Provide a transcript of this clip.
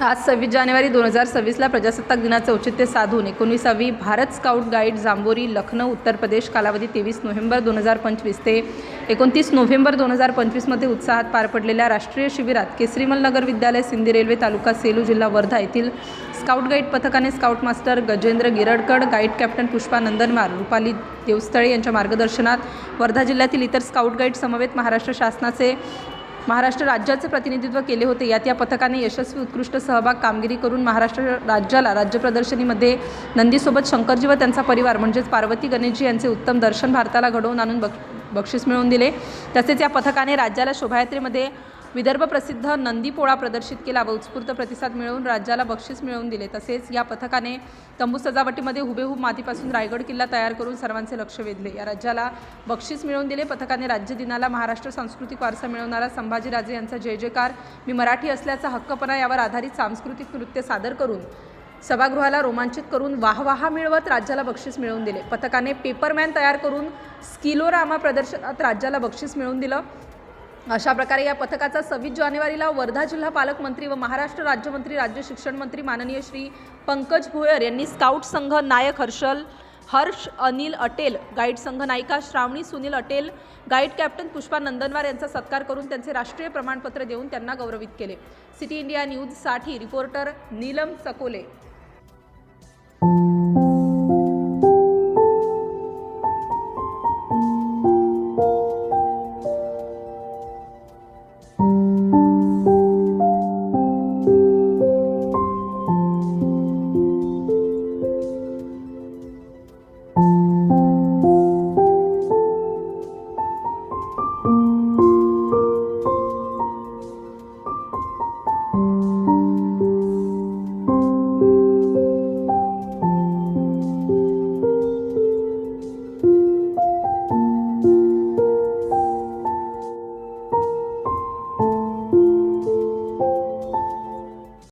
आज 26 जानेवारी 2026ला प्रजासत्ताक दिनाचे औचित्य साधून 19वी Bharat scout guide jamboree Lucknow Uttar Pradesh कालावधी 23 नोव्हेंबर 2025 ते 29 नोव्हेंबर 2025 मध्ये उत्साहात पार पडलेल्या राष्ट्रीय शिबिरात केसरीमल नगर विद्यालय सिंधी रेल्वे तालुका सेलू जिल्हा वर्धा येथील स्काउट गाईड पथकाने scout master Gajendra Giradkar, guide captain Pushpa Nandanwar, Rupali Deosthale यांच्या मार्गदर्शनात वर्धा जिल्ह्यातील इतर स्काउट गाईड समवेत महाराष्ट्र राज्याचे प्रतिनिधित्व केले होते। या पथकाने यशस्वी उत्कृष्ट सहभाग कामगिरी करून महाराष्ट्र राज्याला राज्य प्रदर्शनीमध्ये नंदीसोबत शंकरजी व त्यांचा परिवार म्हणजेच पार्वती गणेशजी यांचे उत्तम दर्शन भारताला घडवून आणून बक्षीस मिळवून दिले। तसेच या पथकाने राज्याला शोभायात्रेमध्ये विदर्भ प्रसिद्ध नंदी पोळा प्रदर्शित केला व उत्स्फूर्त प्रतिसाद मिळवून राज्याला बक्षीस मिळवून दिले। तसेच या पथकाने तंबू सजावटीमध्ये हुबेहूब मातीपासून रायगड किल्ला तयार करून सर्वांचे लक्ष वेधले। या राज्याला बक्षीस मिळवून दिले। पथकाने राज्य दिनाला महाराष्ट्र सांस्कृतिक वारसा मिळवणारा संभाजीराजे यांचा जय जयकार, मी मराठी असल्याचा हक्कपणा यावर आधारित सांस्कृतिक नृत्य सादर करून सभागृहाला रोमांचित करून वाहवाहा मिळवत राज्याला बक्षीस मिळवून दिले। पथकाने पेपरमॅन तयार करून स्किलोरामा प्रदर्शनात राज्याला बक्षीस मिळवून दिलं। अशा प्रकारे या पथकाचा 26 जानेवारीला वर्धा जिल्हा पालकमंत्री व महाराष्ट्र राज्यमंत्री राज्य शिक्षण मंत्री माननीय श्री पंकज भोयर यांनी स्काउट संघ नायक हर्ष अनिल अटेल, गाईड संघ नायिका श्रावणी सुनील अटेल, गाईड कॅप्टन पुष्पा नंदनवार यांचा सत्कार करून त्यांचे राष्ट्रीय प्रमाणपत्र देऊन त्यांना गौरवित केले। सिटी इंडिया न्यूजसाठी रिपोर्टर नीलम सकोले।